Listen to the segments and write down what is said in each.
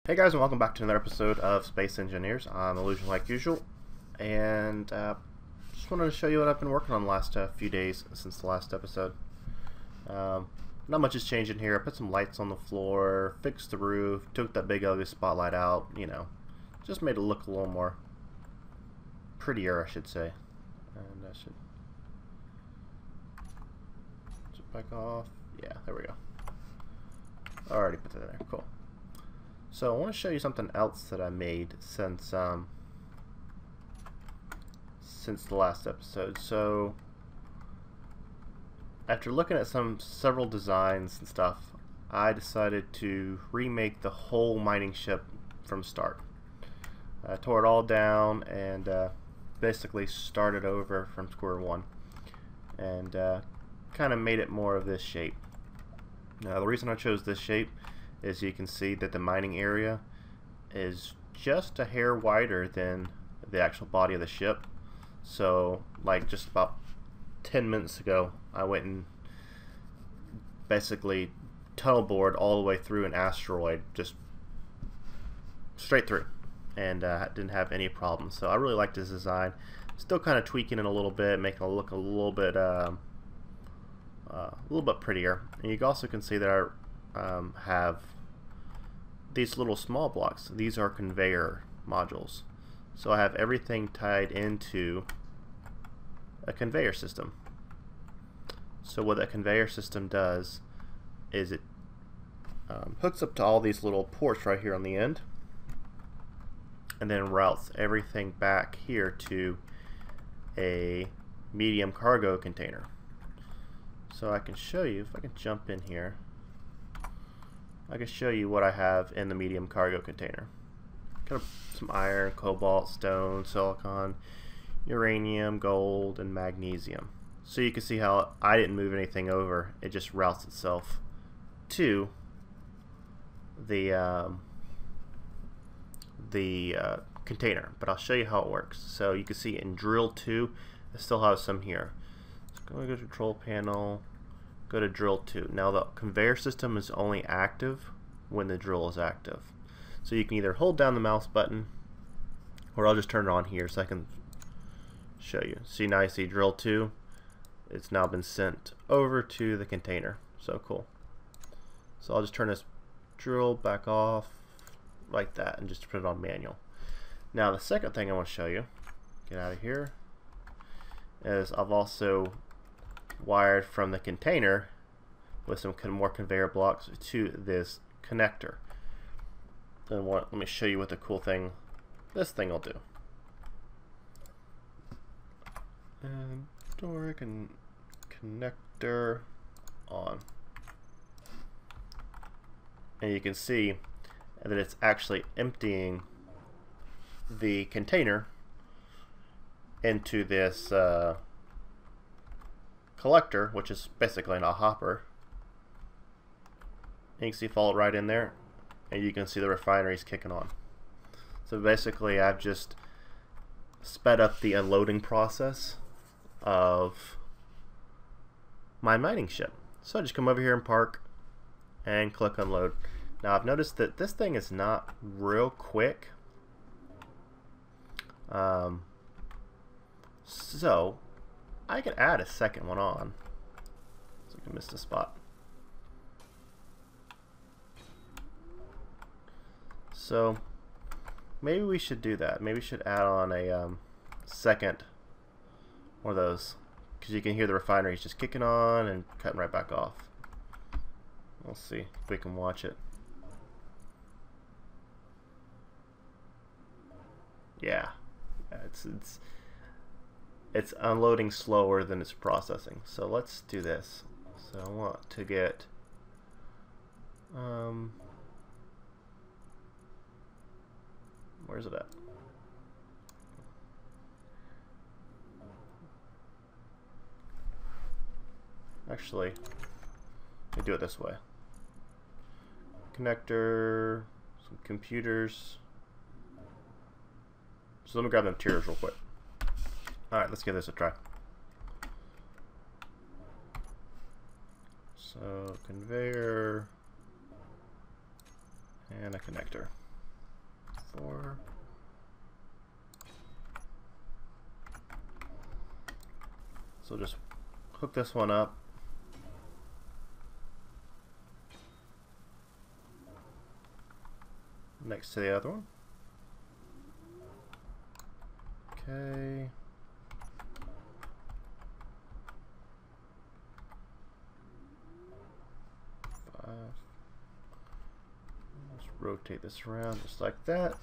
Hey guys, and welcome back to another episode of Space Engineers. I'm Illusion like usual, and just wanted to show you what I've been working on the last few days since the last episode. Not much has changed in here. I put some lights on the floor, fixed the roof, took that big ugly spotlight out, just made it look a little more prettier, I should say. And I should back off. Yeah, there we go. Already put that in there. Cool. So I want to show you something else that I made since the last episode. So after looking at several designs and stuff, I decided to remake the whole mining ship from start. I tore it all down and basically started over from square one, and kind of made it more of this shape. Now the reason I chose this shape is you can see that the mining area is just a hair wider than the actual body of the ship. So like just about 10 minutes ago I went and basically tunnel bored all the way through an asteroid, just straight through, and didn't have any problems. So I really like this design. Still kind of tweaking it a little bit, making it look a little bit prettier. And you also can see that I have these little small blocks. These are conveyor modules. So I have everything tied into a conveyor system. So what that conveyor system does is it hooks up to all these little ports right here on the end, and then routes everything back here to a medium cargo container. So I can show you, if I can jump in here, I can show you what I have in the medium cargo container. Got some iron, cobalt, stone, silicon, uranium, gold, and magnesium. So you can see how I didn't move anything over. It just routes itself to the container. But I'll show you how it works. So you can see in drill 2, I still have some here. So go to control panel. Go to drill 2. Now the conveyor system is only active when the drill is active. So you can either hold down the mouse button, or I'll just turn it on here so I can show you. See, now you see drill 2. It's now been sent over to the container. So cool. So I'll just turn this drill back off like that and just put it on manual. Now the second thing I want to show you, get out of here, is I've also wired from the container with some more conveyor blocks to this connector. Then let me show you what the cool thing this thing will do. And storage and connector on. And you can see that it's actually emptying the container into this collector, which is basically a hopper. And you can see fall right in there, and you can see the refinery's kicking on. So basically I've just sped up the unloading process of my mining ship. So I just come over here and park and click unload. Now I've noticed that this thing is not real quick. So I could add a second one on. So I can miss the spot. So maybe we should do that. Maybe we should add on a second one of those, because you can hear the refineries just kicking on and cutting right back off. We'll see if we can watch it. Yeah, it's unloading slower than it's processing. So let's do this. So I want to get where's it at? Actually, let me do it this way. Connector, some computers. So let me grab the materials real quick. Alright, let's give this a try. So conveyor and a connector. 4. So just hook this one up. Next to the other one. Okay. Let's rotate this around just like that.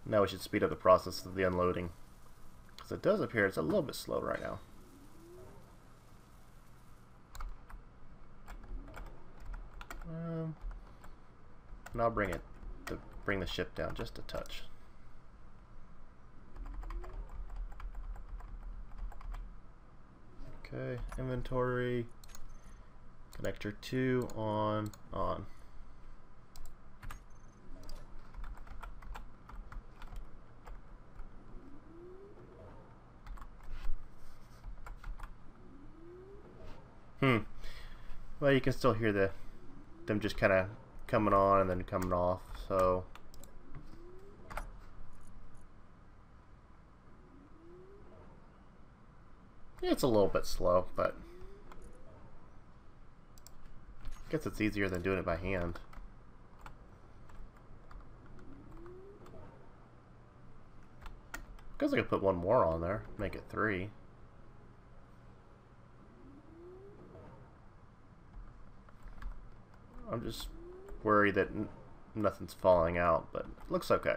Now we should speed up the process of the unloading, because it does appear it's a little bit slow right now. And I'll bring the ship down just a touch. Okay, inventory, connector 2 on. Well, you can still hear them just kind of coming on and then coming off, so yeah, it's a little bit slow, but I guess it's easier than doing it by hand. Guess I could put one more on there, make it 3. I'm just worried that nothing's falling out, but it looks okay.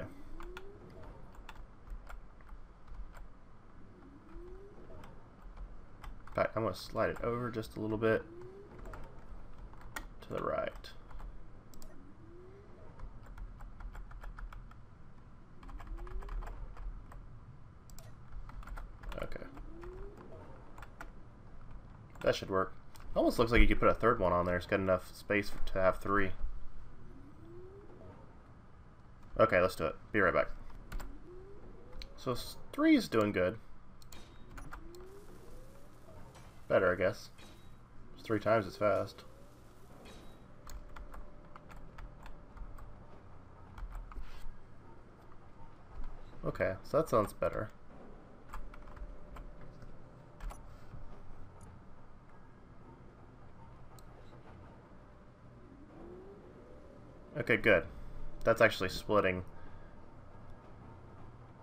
In fact, I'm going to slide it over just a little bit to the right. Okay. That should work. Almost looks like you could put a third one on there. It's got enough space to have 3. Okay, let's do it. Be right back. So 3 is doing good. Better, I guess. It's 3 times as fast. Okay, so that sounds better. Okay, good. That's actually splitting.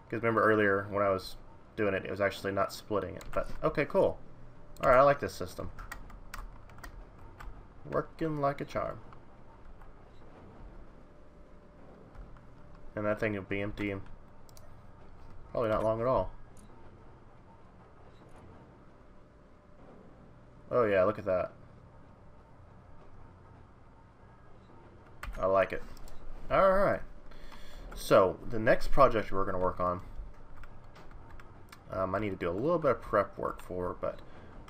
Because remember earlier when I was doing it, it was actually not splitting it. But okay, cool. Alright, I like this system. Working like a charm. And that thing will be empty in probably not long at all. Oh yeah, look at that. I like it. Alright. So, the next project we're going to work on, I need to do a little bit of prep work for, but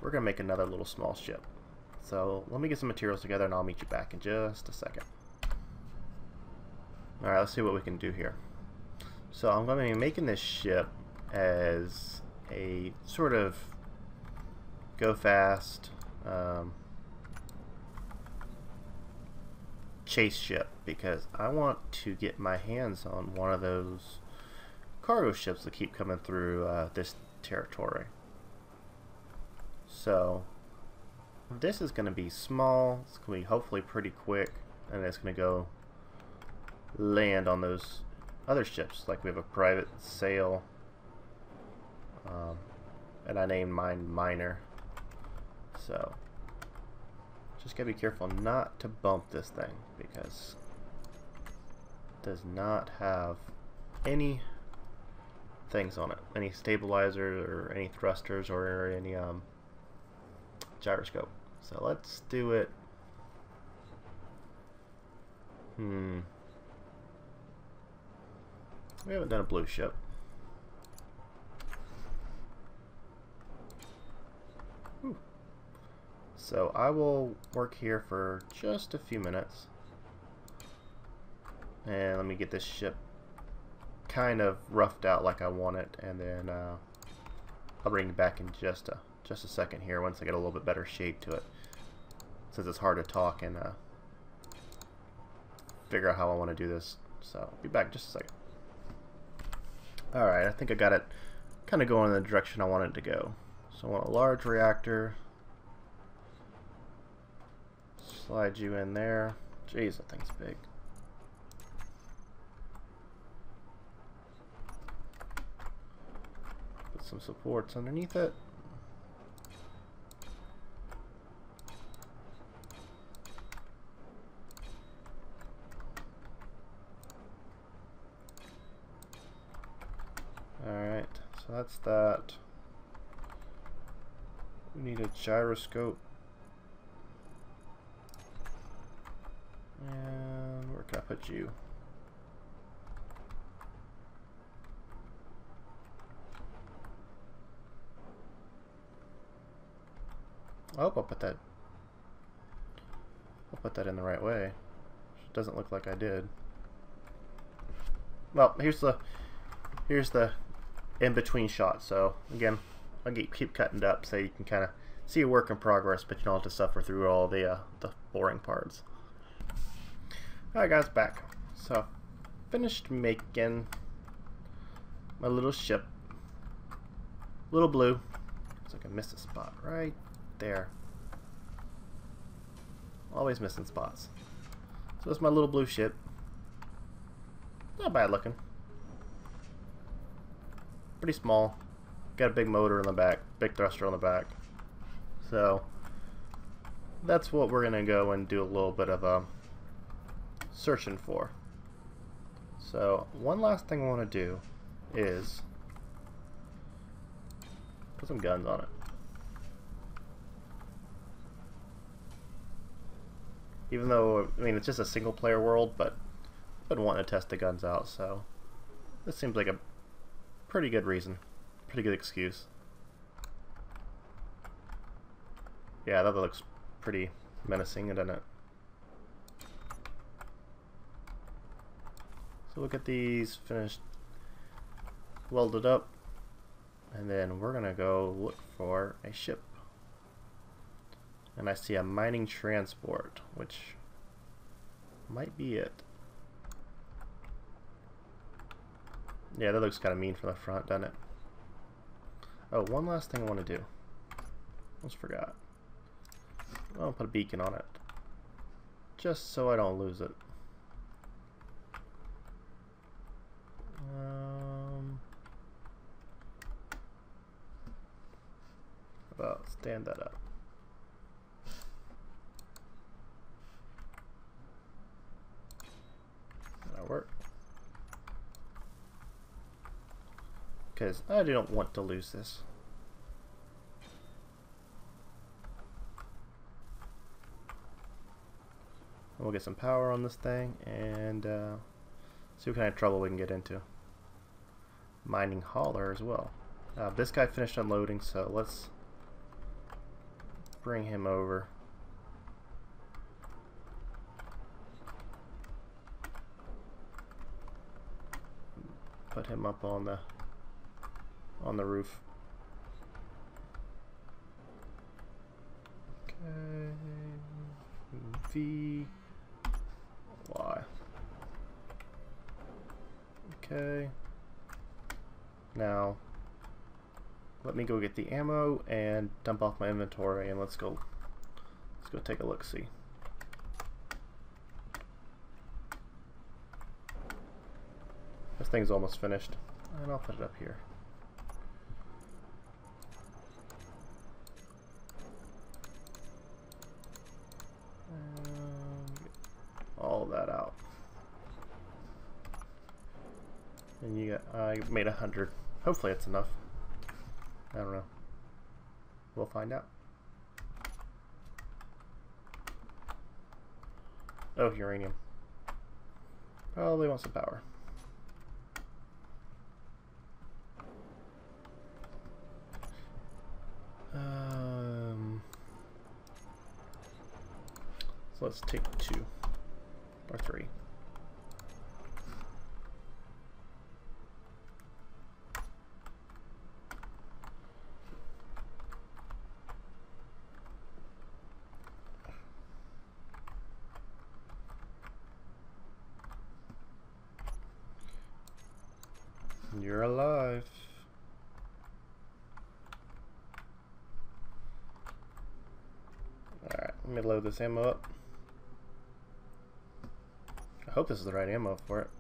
we're going to make another little small ship. So, let me get some materials together and I'll meet you back in just a second. Alright, let's see what we can do here. So, I'm going to be making this ship as a sort of go fast, chase ship, because I want to get my hands on one of those cargo ships that keep coming through this territory. So this is going to be small, it's going to be hopefully pretty quick, and it's going to go land on those other ships. Like we have a private sail, and I named mine Miner. So just gotta be careful not to bump this thing, because it does not have any things on it, any stabilizers or any thrusters or any gyroscope. So let's do it. We haven't done a blue ship. So I will work here for just a few minutes, and let me get this ship kind of roughed out like I want it, and then I'll bring you back in just a second here once I get a little bit better shape to it, since it's hard to talk and figure out how I want to do this. So I'll be back in just a second. Alright, I think I got it kind of going in the direction I want it to go. So I want a large reactor. Slide you in there. Jeez, that thing's big. Put some supports underneath it. Alright, so that's that. We need a gyroscope. And where can I put you? I hope I'll put that in the right way. It doesn't look like I did. Well, here's the in-between shot. So again, I'll keep cutting it up so you can kind of see a work in progress, but you don't have to suffer through all the boring parts. Alright guys, back. So finished making my little ship. Little blue. Looks like I missed a spot right there. Always missing spots. So it's my little blue ship. Not bad looking. Pretty small. Got a big motor in the back, big thruster on the back. So that's what we're gonna go and do a little bit of searching for. So one last thing I want to do is put some guns on it. Even though, I mean, it's just a single player world, but I've been wanting to test the guns out, so this seems like a pretty good reason. Pretty good excuse. Yeah, that looks pretty menacing, doesn't it? So we'll get these finished, welded up, and then we're gonna go look for a ship. And I see a mining transport, which might be it. Yeah, that looks kind of mean from the front, doesn't it? Oh, one last thing I want to do. Almost forgot. I'll put a beacon on it, just so I don't lose it. How about stand that up? That'll work. Because I don't want to lose this. We'll get some power on this thing and see what kind of trouble we can get into. Mining hauler as well. This guy finished unloading, so let's bring him over. Put him up on the roof. Okay. V Y. Okay. Now let me go get the ammo and dump off my inventory, and let's go take a look see. This thing's almost finished, and I'll put it up here. All that out, and you got, I made 100. Hopefully it's enough. I don't know. We'll find out. Oh, uranium. Probably want some power. So let's take 2 or 3. You're alive. Alright, let me load this ammo up. I hope this is the right ammo for it.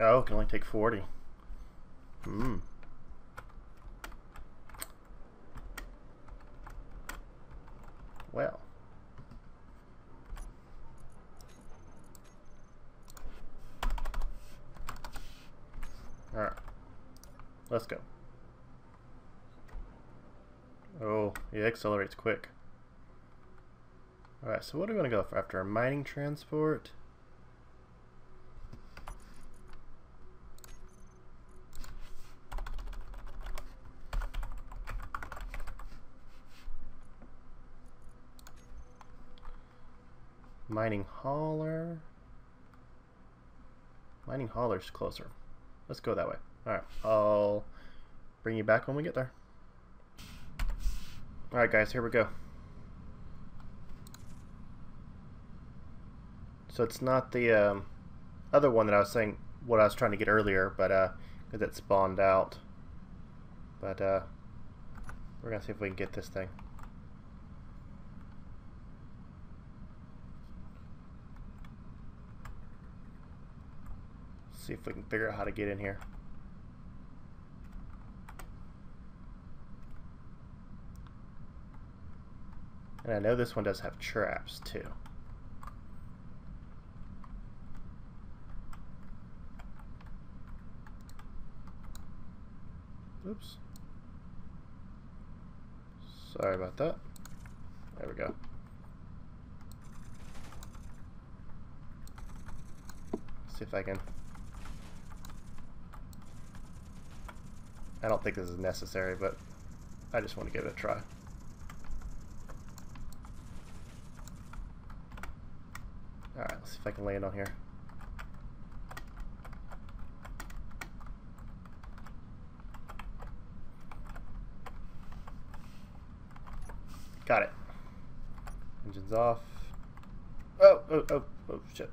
Oh, it can only take 40. Well. Alright. Let's go. Oh, it accelerates quick. Alright, so what are we going to go for after? A mining transport? Mining hauler. Mining hauler's closer. Let's go that way. Alright, I'll bring you back when we get there. Alright guys, here we go. So it's not the other one that I was saying, what I was trying to get earlier, but because it spawned out. But we're gonna see if we can get this thing. See if we can figure out how to get in here. And I know this one does have traps too. Oops. Sorry about that. There we go. See if I can. I don't think this is necessary, but I just want to give it a try. Alright, let's see if I can land on here. Got it. Engine's off. Oh, shit.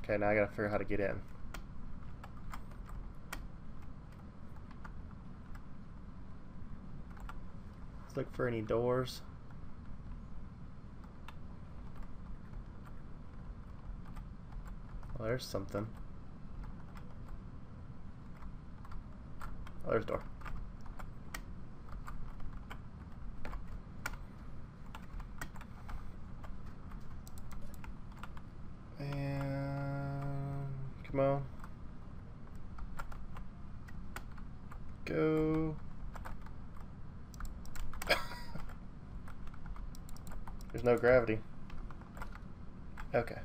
Okay, now I gotta figure out how to get in. Let's look for any doors. Oh, there's something. Oh, there's a door. And come on. Go. There's no gravity. Okay.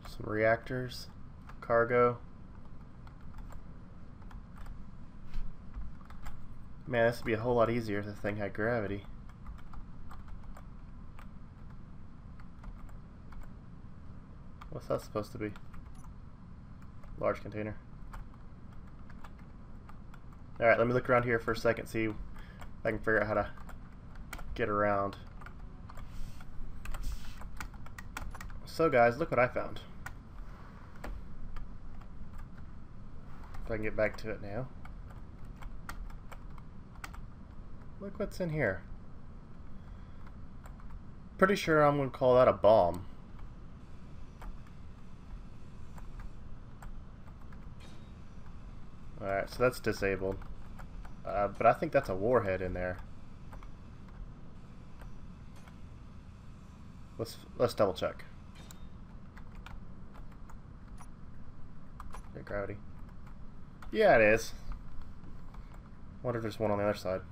Some reactors, cargo. Man, this would be a whole lot easier if the thing had gravity. What's that supposed to be? Large container. Alright, let me look around here for a second, see if I can figure out how to get around. So guys, look what I found. If I can get back to it now. Look what's in here. Pretty sure I'm going to call that a bomb. Alright, so that's disabled. But I think that's a warhead in there. Let's double check. Okay, gravity. Yeah, it is. Wonder if there's one on the other side.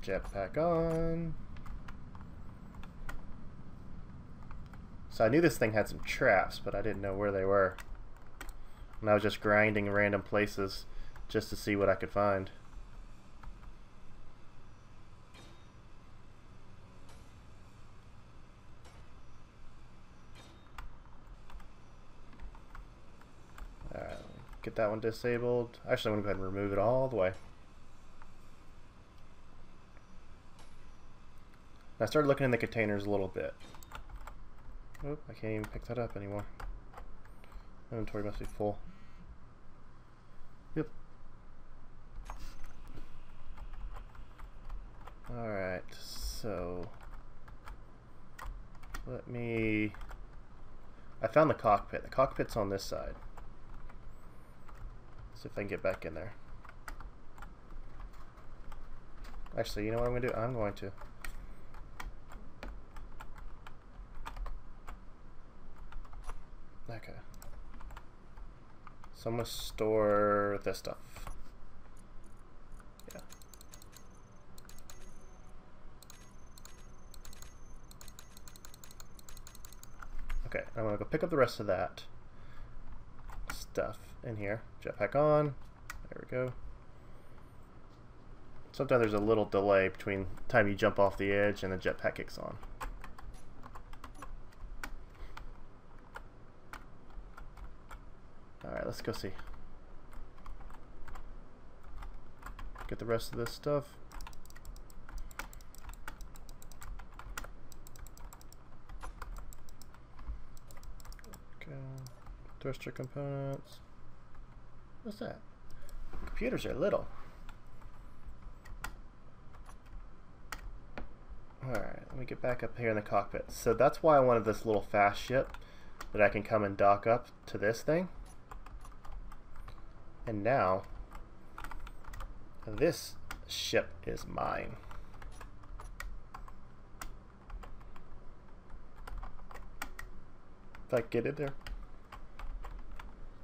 Jetpack on. So I knew this thing had some traps, but I didn't know where they were. And I was just grinding random places just to see what I could find. get that one disabled. Actually, I'm going to go ahead and remove it all the way. I started looking in the containers a little bit. Oop, I can't even pick that up anymore. Inventory must be full. Yep. Alright, so let me... I found the cockpit. The cockpit's on this side. See if I can get back in there. Actually, you know what I'm going to do? I'm going to. Okay. So I'm going to store this stuff. Yeah. Okay, I'm going to go pick up the rest of that stuff in here. Jetpack on. There we go. Sometimes there's a little delay between the time you jump off the edge and the jetpack kicks on. Alright, let's go see. Get the rest of this stuff. Okay. Thruster components. What's that? Computers are little. Alright, let me get back up here in the cockpit. So that's why I wanted this little fast ship that I can come and dock up to this thing. And now, this ship is mine. If I can get it there.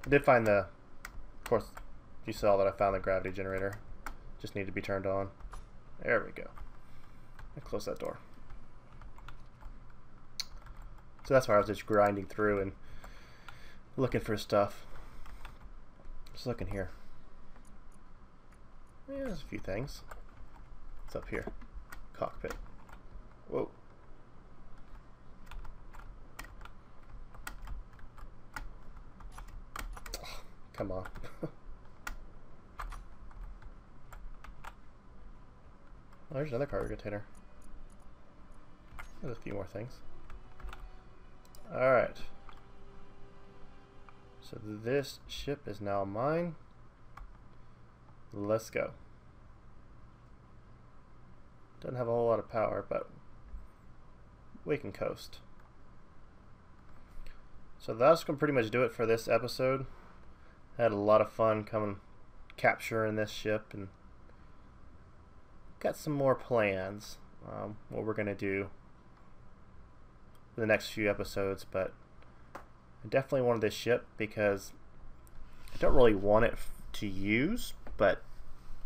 I did find the, of course, you saw that I found the gravity generator. Just need to be turned on. There we go. I close that door. So that's why I was just grinding through and looking for stuff. Just looking here. Yeah, there's a few things. What's up here? Cockpit. Whoa. Oh, come on. Oh, there's another cargo container. There's a few more things. Alright. So this ship is now mine. Let's go. Doesn't have a whole lot of power, but we can coast. So that's going to pretty much do it for this episode. Had a lot of fun coming capturing this ship, and got some more plans what we're going to do for the next few episodes, but I definitely wanted this ship because I don't really want it to use, but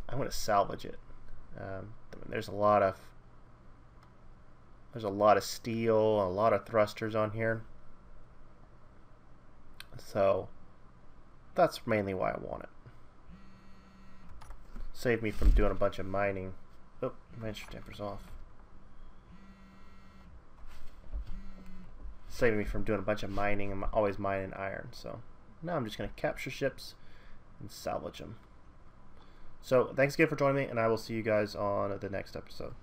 I want to salvage it. There's a lot of steel, a lot of thrusters on here, so that's mainly why I want it. Save me from doing a bunch of mining. Oh, my instrument damper's off. Saving me from doing a bunch of mining. I'm always mining iron, so now I'm just going to capture ships and salvage them. So thanks again for joining me, and I will see you guys on the next episode.